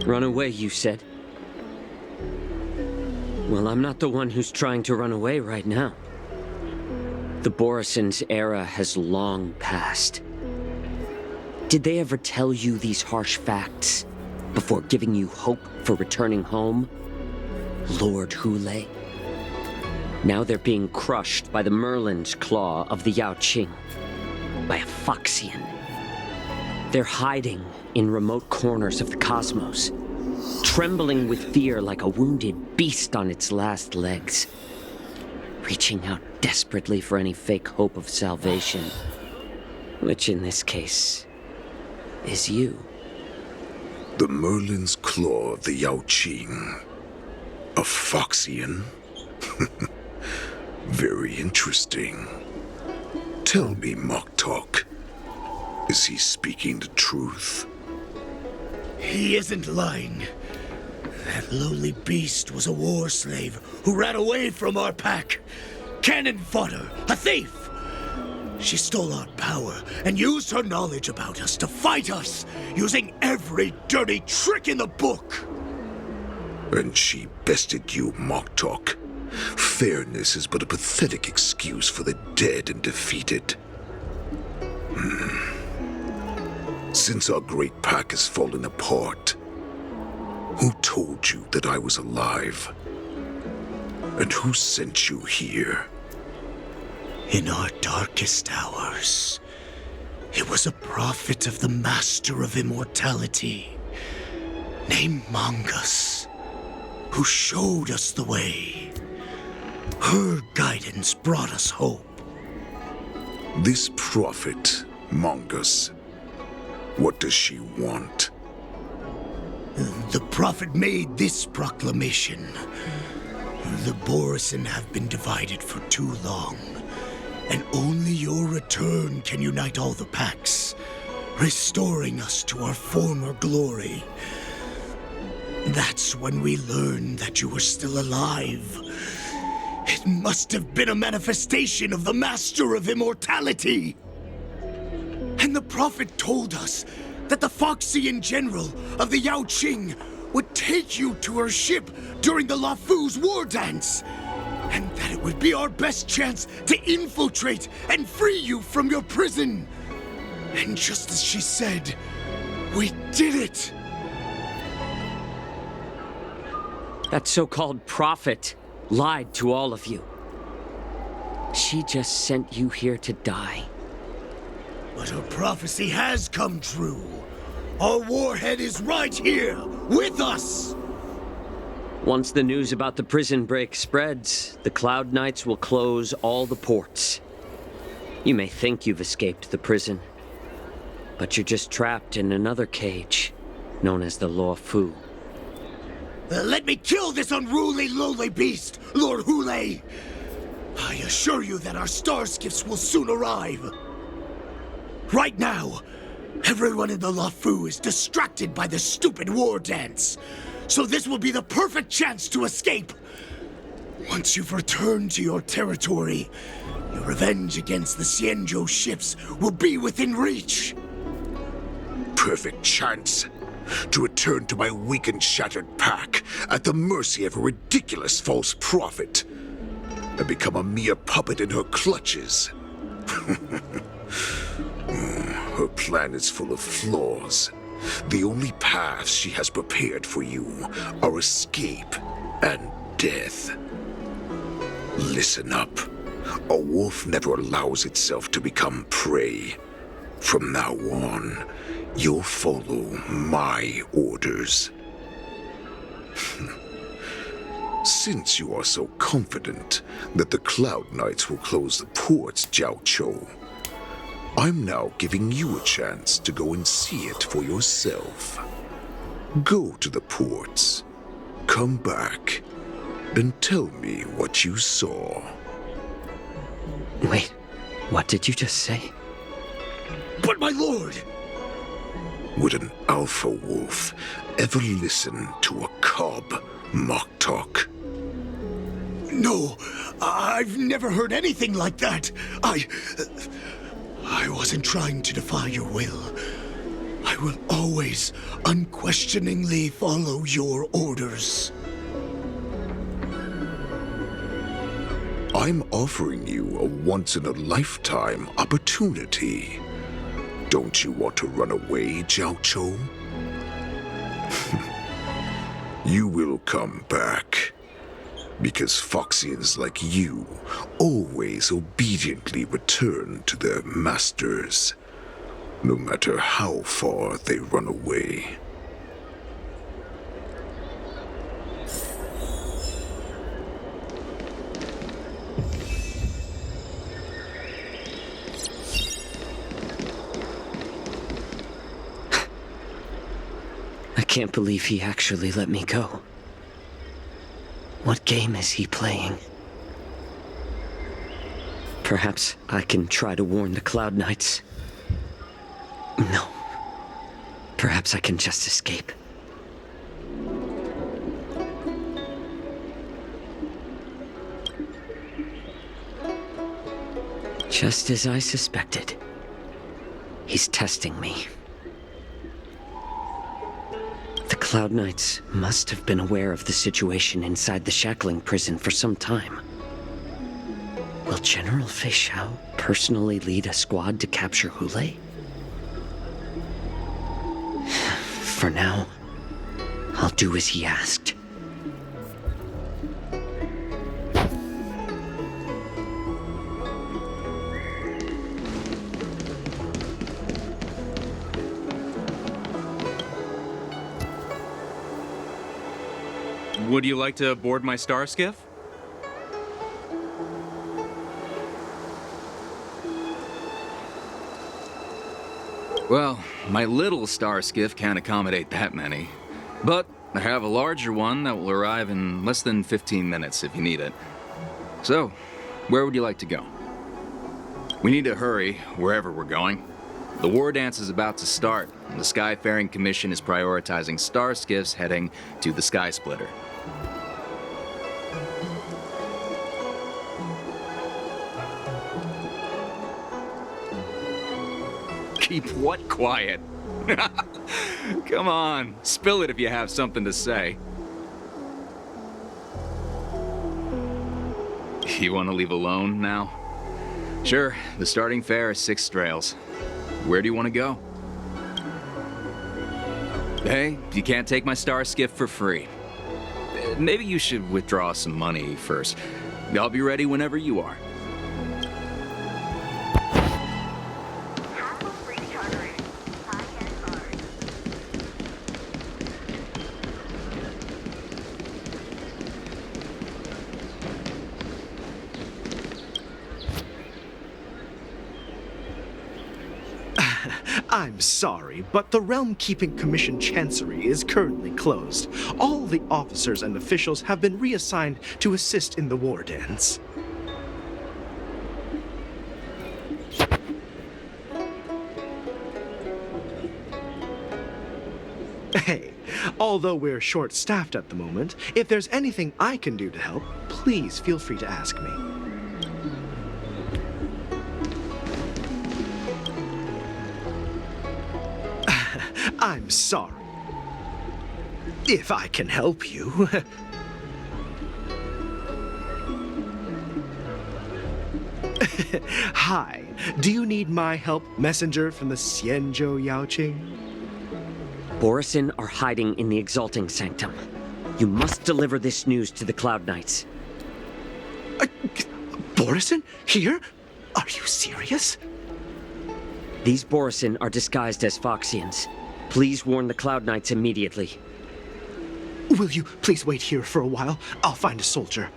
Speaker 15: Run away, you said? Well, I'm not the one who's trying to run away right now. The Borisin's era has long passed. Did they ever tell you these harsh facts before giving you hope for returning home? Lord Hulei? Now they're being crushed by the Merlin's claw of the Yaoqing, by a Foxian. They're hiding in remote corners of the cosmos, trembling with fear like a wounded beast on its last legs, reaching out desperately for any fake hope of salvation, which in this case is you.
Speaker 14: The Merlin's claw of the Yaoqing. A Foxian? Very interesting. Tell me, Moktok, is he speaking the truth?
Speaker 16: He isn't lying. That lowly beast was a war slave who ran away from our pack. Cannon fodder, a thief! She stole our power and used her knowledge about us to fight us, using every dirty trick in the book.
Speaker 14: And she bested you, Moktok. Fairness is but a pathetic excuse for the dead and defeated. Since our great pack has fallen apart, who told you that I was alive? And who sent you here?
Speaker 16: In our darkest hours, it was a prophet of the Master of Immortality, named Mongus, who showed us the way. Her guidance brought us hope.
Speaker 14: This prophet Mongus, what does she want?
Speaker 16: The prophet made this proclamation. The Borisin have been divided for too long, and only your return can unite all the packs, restoring us to our former glory. That's when we learned that you were still alive. It must have been a manifestation of the Master of Immortality. And the prophet told us that the Foxian general of the Yao Qing would take you to her ship during the Lafu's war dance, and that it would be our best chance to infiltrate and free you from your prison. And just as she said, we did it!
Speaker 15: That so-called prophet lied to all of you. She just sent you here to die.
Speaker 16: But her prophecy has come true. Our warhead is right here, with us!
Speaker 15: Once the news about the prison break spreads, the Cloud Knights will close all the ports. You may think you've escaped the prison, but you're just trapped in another cage, known as the Lafu.
Speaker 16: Let me kill this unruly, lowly beast, Lord Hule! I assure you that our star skiffs will soon arrive. Right now, everyone in the Lafu is distracted by the stupid war dance, so this will be the perfect chance to escape. Once you've returned to your territory, your revenge against the Xianzhou ships will be within reach.
Speaker 14: Perfect chance to return to my weak and shattered pack at the mercy of a ridiculous false prophet and become a mere puppet in her clutches. Her plan is full of flaws. The only paths she has prepared for you are escape and death. Listen up. A wolf never allows itself to become prey. From now on, you'll follow my orders. Since you are so confident that the Cloud Knights will close the ports, Jiaoqiu, I'm now giving you a chance to go and see it for yourself. Go to the ports, come back, and tell me what you saw.
Speaker 15: Wait, what did you just say?
Speaker 16: But my lord!
Speaker 14: Would an alpha wolf ever listen to a cub mock talk?
Speaker 16: No, I've never heard anything like that. I wasn't trying to defy your will. I will always unquestioningly follow your orders.
Speaker 14: I'm offering you a once-in-a-lifetime opportunity. Don't you want to run away, Jiaoqiu? You will come back. Because Foxians like you always obediently return to their masters, no matter how far they run away.
Speaker 15: I can't believe he actually let me go. What game is he playing? Perhaps I can try to warn the Cloud Knights. No. Perhaps I can just escape. Just as I suspected. He's testing me. The Cloud Knights must have been aware of the situation inside the shackling prison for some time. Will General Fei Xiao personally lead a squad to capture Hule? For now, I'll do as he asked.
Speaker 17: Would you like to board my star skiff? Well, my little star skiff can't accommodate that many. But I have a larger one that will arrive in less than 15 minutes if you need it. So, where would you like to go? We need to hurry, wherever we're going. The war dance is about to start, and the Skyfaring Commission is prioritizing star skiffs heading to the Sky Splitter. Keep what quiet? Come on, spill it if you have something to say. You want to leave alone now? Sure, the starting fare is 6 strails. Where do you want to go? Hey, you can't take my star skiff for free. Maybe you should withdraw some money first. I'll be ready whenever you are.
Speaker 4: I'm sorry, but the Realm Keeping Commission Chancery is currently closed. All the officers and officials have been reassigned to assist in the war dance. Hey, although we're short-staffed at the moment, if there's anything I can do to help, please feel free to ask me. I'm sorry. If I can help you. Hi, do you need my help, messenger from the Xianzhou Yaoqing?
Speaker 15: Borison are hiding in the Exalting Sanctum. You must deliver this news to the Cloud Knights.
Speaker 4: Borison? Here? Are you serious?
Speaker 15: These Borison are disguised as Foxians. Please warn the Cloud Knights immediately.
Speaker 4: Will you please wait here for a while? I'll find a soldier.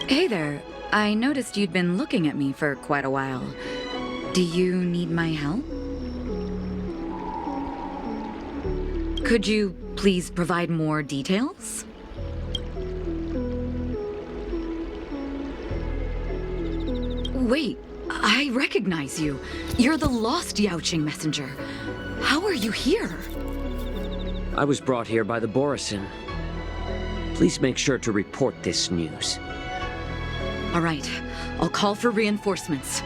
Speaker 18: Hey there. I noticed you'd been looking at me for quite a while. Do you need my help? Could you please provide more details? Wait, I recognize you. You're the lost Yaoqing messenger. How are you here?
Speaker 15: I was brought here by the Borison. Please make sure to report this news.
Speaker 18: All right, I'll call for reinforcements.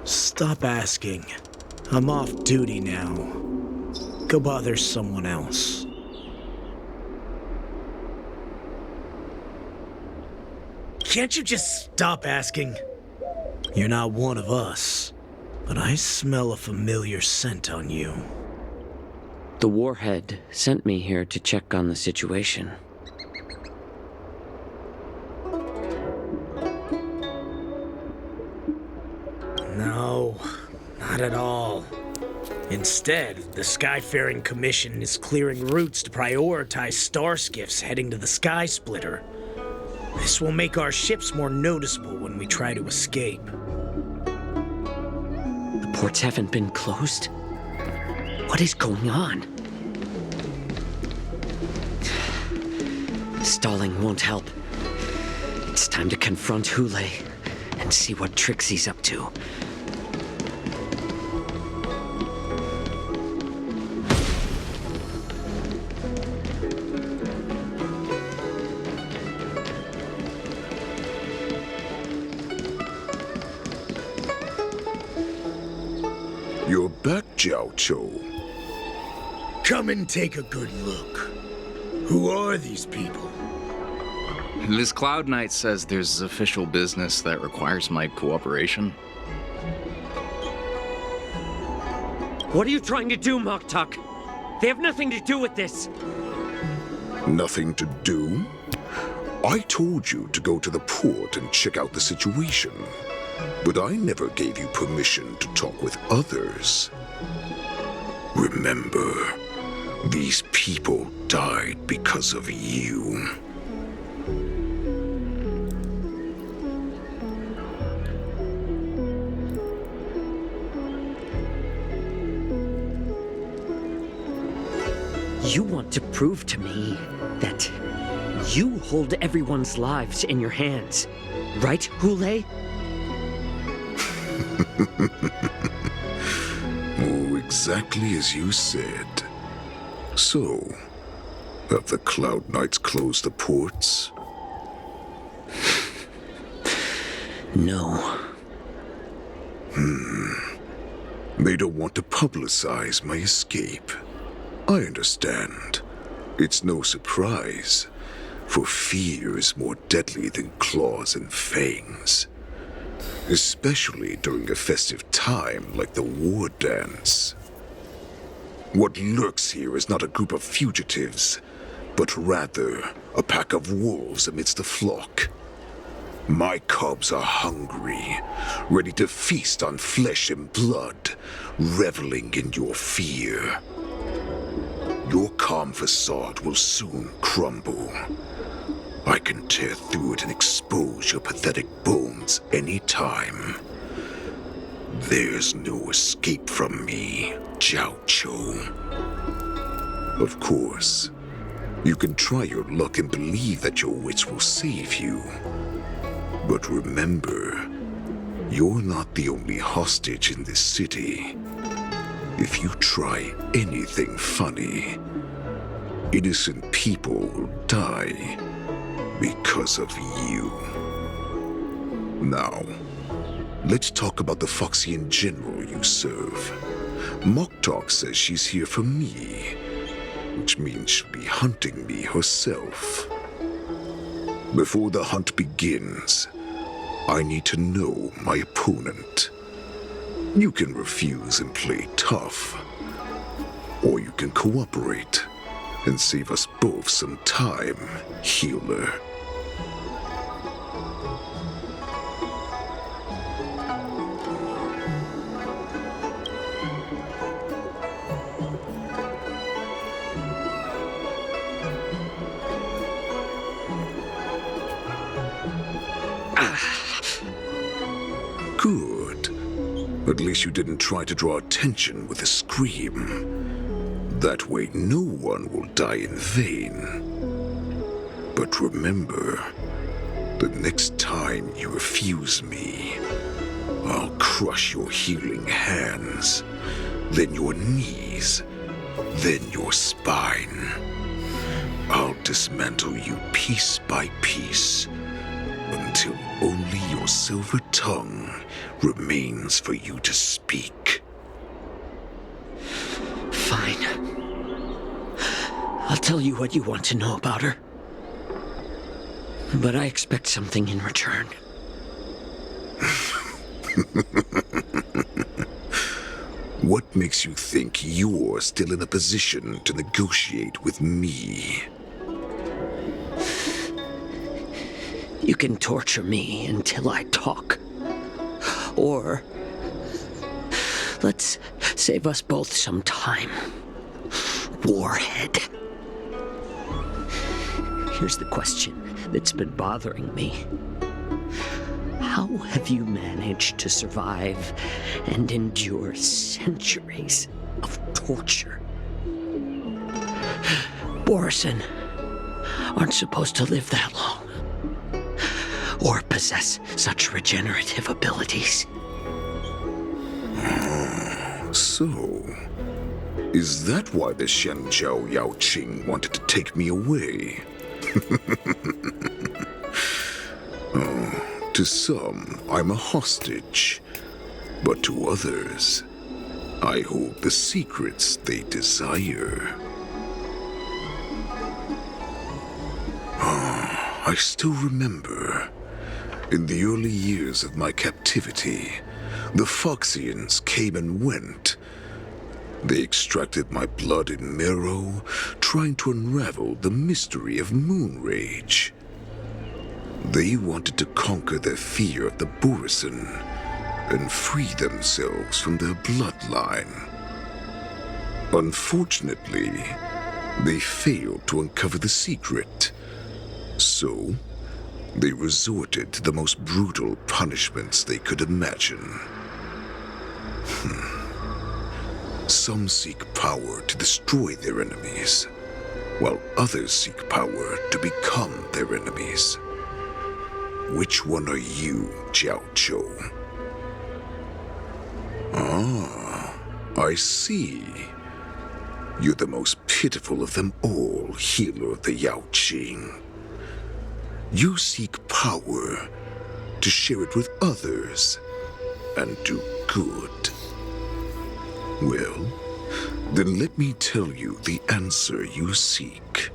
Speaker 16: Stop asking. I'm off duty now. Go bother someone else. Can't you just stop asking? You're not one of us. But I smell a familiar scent on you.
Speaker 15: The Warhead sent me here to check on the situation.
Speaker 16: No, not at all. Instead, the Skyfaring Commission is clearing routes to prioritize star skiffs heading to the Sky Splitter. This will make our ships more noticeable when we try to escape.
Speaker 15: Ports haven't been closed? What is going on? Stalling won't help. It's time to confront Hule and see what tricks he's up to.
Speaker 14: You're back, Jiaoqiu.
Speaker 16: Come and take a good look. Who are these people?
Speaker 17: This Cloud Knight says there's official business that requires my cooperation.
Speaker 15: What are you trying to do, Moktuk? They have nothing to do with this.
Speaker 14: Nothing to do? I told you to go to the port and check out the situation. But I never gave you permission to talk with others. Remember, these people died because of you.
Speaker 15: You want to prove to me that you hold everyone's lives in your hands, right, Hule?
Speaker 14: Oh, exactly as you said. So, have the Cloud Knights closed the ports?
Speaker 15: No.
Speaker 14: They don't want to publicize my escape. I understand. It's no surprise, for fear is more deadly than claws and fangs. Especially during a festive time like the war dance. What lurks here is not a group of fugitives, but rather a pack of wolves amidst the flock. My cubs are hungry, ready to feast on flesh and blood, reveling in your fear. Your calm facade will soon crumble. I can tear through it and expose your pathetic bones any time. There's no escape from me, Jiao Cho. Of course, you can try your luck and believe that your wits will save you. But remember, you're not the only hostage in this city. If you try anything funny, innocent people will die because of you. Now, let's talk about the Foxian general you serve. Moktuk says she's here for me, which means she'll be hunting me herself. Before the hunt begins, I need to know my opponent. You can refuse and play tough, or you can cooperate and save us both some time, healer. Good. At least you didn't try to draw attention with a scream. That way no one will die in vain. But remember, the next time you refuse me, I'll crush your healing hands, then your knees, then your spine. I'll dismantle you piece by piece, until only your silver tongue remains for you to speak.
Speaker 15: Fine. I'll tell you what you want to know about her. But I expect something in return.
Speaker 14: What makes you think you're still in a position to negotiate with me?
Speaker 15: You can torture me until I talk. Or let's save us both some time. Warhead. Here's the question that's been bothering me. How have you managed to survive and endure centuries of torture? Borison aren't supposed to live that long, or possess such regenerative abilities.
Speaker 14: So, is that why the Shenjiao Yaoqing wanted to take me away? To some, I'm a hostage, but to others, I hold the secrets they desire. I still remember, in the early years of my captivity, the Foxians came and went, They extracted my blood and marrow, trying to unravel the mystery of moon rage. They wanted to conquer their fear of the Borisin and free themselves from their bloodline. Unfortunately, they failed to uncover the secret. So, they resorted to the most brutal punishments they could imagine. Some seek power to destroy their enemies, while others seek power to become their enemies. Which one are you, Jiao Chou? Ah, I see. You're the most pitiful of them all, healer of the Yao Qing. You seek power to share it with others and do good. Well, then let me tell you the answer you seek.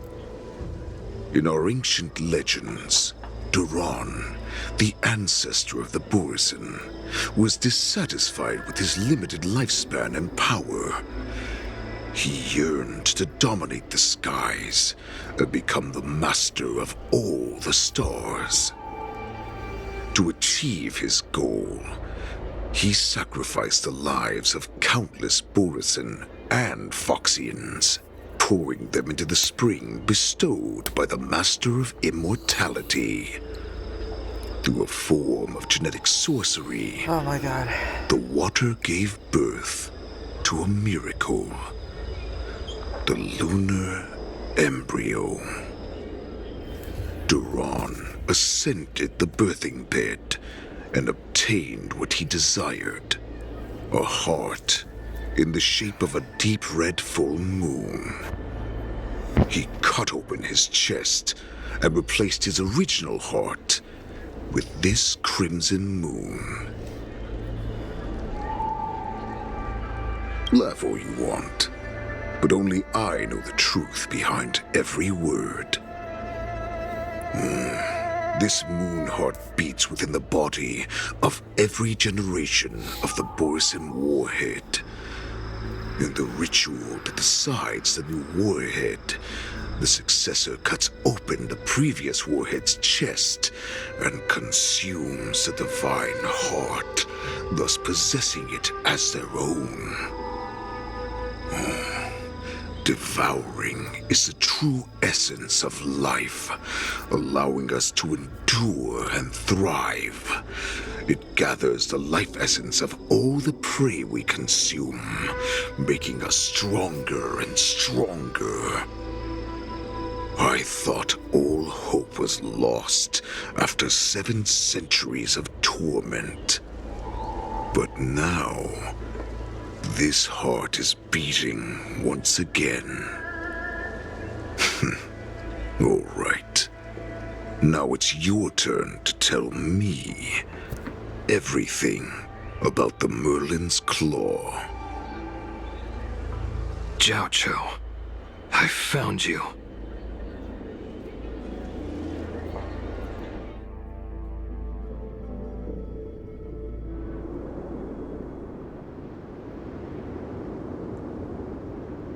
Speaker 14: In our ancient legends, Duran, the ancestor of the Borisin, was dissatisfied with his limited lifespan and power. He yearned to dominate the skies and become the master of all the stars. To achieve his goal, he sacrificed the lives of countless Borisin and Foxians, pouring them into the spring bestowed by the Master of Immortality. Through a form of genetic sorcery,
Speaker 1: oh my God,
Speaker 14: the water gave birth to a miracle. The lunar embryo. Duran ascended the birthing bed and obtained what he desired, a heart in the shape of a deep red full moon. He cut open his chest and replaced his original heart with this crimson moon. Laugh all you want, but only I know the truth behind every word. This moon heart beats within the body of every generation of the Borisin warhead. In the ritual that decides the new warhead, the successor cuts open the previous warhead's chest and consumes the divine heart, thus possessing it as their own. Devouring is the true essence of life, allowing us to endure and thrive. It gathers the life essence of all the prey we consume, making us stronger and stronger. I thought all hope was lost after 7 centuries of torment. But now, this heart is beating once again. All right. Now it's your turn to tell me everything about the Merlin's Claw.
Speaker 12: Jiao Chou, I found you.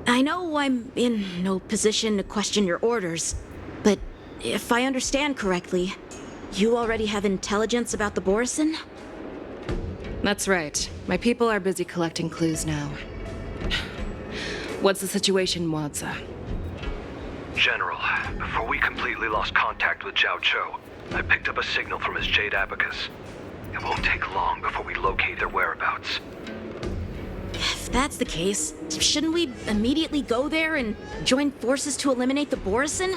Speaker 6: I know I'm in no position to question your orders, but if I understand correctly, you already have intelligence about the Borisin?
Speaker 8: That's right. My people are busy collecting clues now. What's the situation, Wadza?
Speaker 19: General, before we completely lost contact with Jiao Chou, I picked up a signal from his Jade Abacus. It won't take long before we locate their whereabouts.
Speaker 6: If that's the case, shouldn't we immediately go there and join forces to eliminate the Borisin?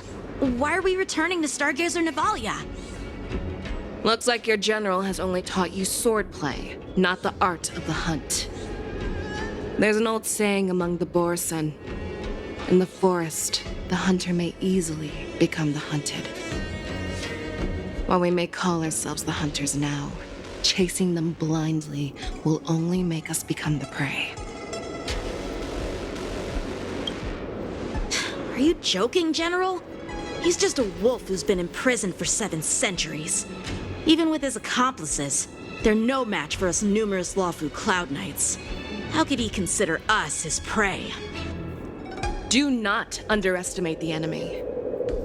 Speaker 6: Why are we returning to Stargazer Navalia?
Speaker 8: Looks like your general has only taught you swordplay, not the art of the hunt. There's an old saying among the Borisin. In the forest, the hunter may easily become the hunted. While we may call ourselves the hunters now, chasing them blindly will only make us become the prey.
Speaker 6: Are you joking, General? He's just a wolf who's been imprisoned for 7 centuries. Even with his accomplices, they're no match for us numerous Lawfu Cloud Knights. How could he consider us his prey?
Speaker 8: Do not underestimate the enemy.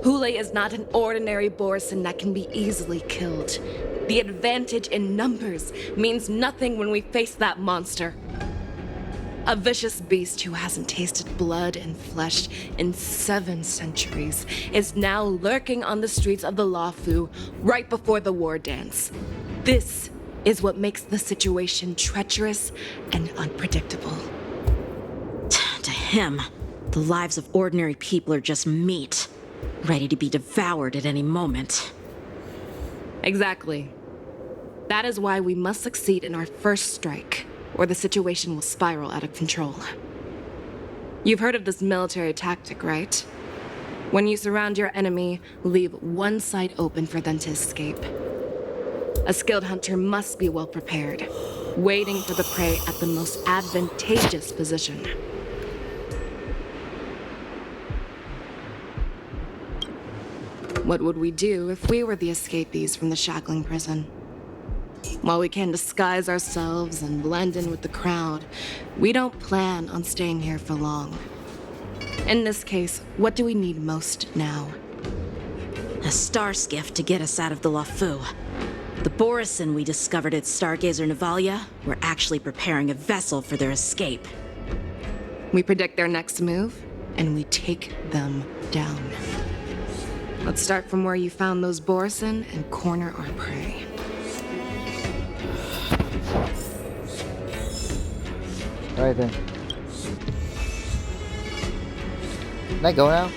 Speaker 8: Hule is not an ordinary Borson that can be easily killed. The advantage in numbers means nothing when we face that monster. A vicious beast who hasn't tasted blood and flesh in 7 centuries is now lurking on the streets of the Luofu right before the war dance. This is what makes the situation treacherous and unpredictable.
Speaker 6: To him, the lives of ordinary people are just meat, ready to be devoured at any moment.
Speaker 8: Exactly. That is why we must succeed in our first strike, or the situation will spiral out of control. You've heard of this military tactic, right? When you surround your enemy, leave one side open for them to escape. A skilled hunter must be well prepared, waiting for the prey at the most advantageous position. What would we do if we were the escapees from the shackling prison? While we can disguise ourselves and blend in with the crowd, we don't plan on staying here for long. In this case, what do we need most now?
Speaker 6: A star skiff to get us out of the Luofu. The Borison we discovered at Stargazer Navalia were actually preparing a vessel for their escape.
Speaker 8: We predict their next move, and we take them down. Let's start from where you found those Borison and corner our prey.
Speaker 1: Alright then. Can I go now?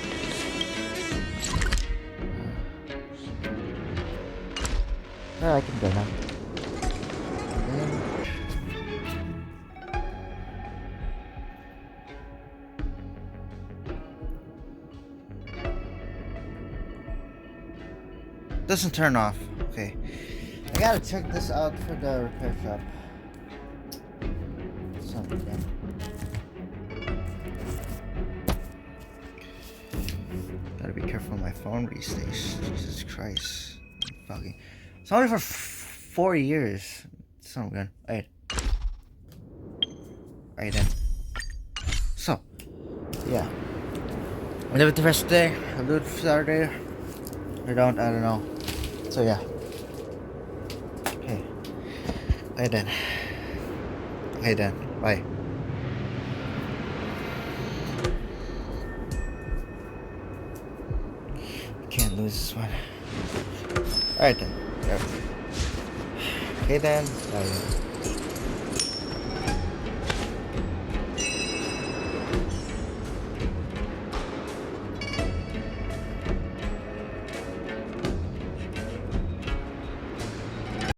Speaker 1: Alright, I can go now. Doesn't turn off. Okay. I gotta check this out for the repair shop. Something there. Gotta be careful when my phone restays. Jesus Christ. Fucking. It's only for 4 years. Son of a gun. Alright. Alright then. So. Yeah. I live it the rest of the day. I'll do it for Saturday. Or don't, I don't know. So yeah. Okay. Alright then. Okay then. Bye. Can't lose this one. Alright then. Okay then. Bye.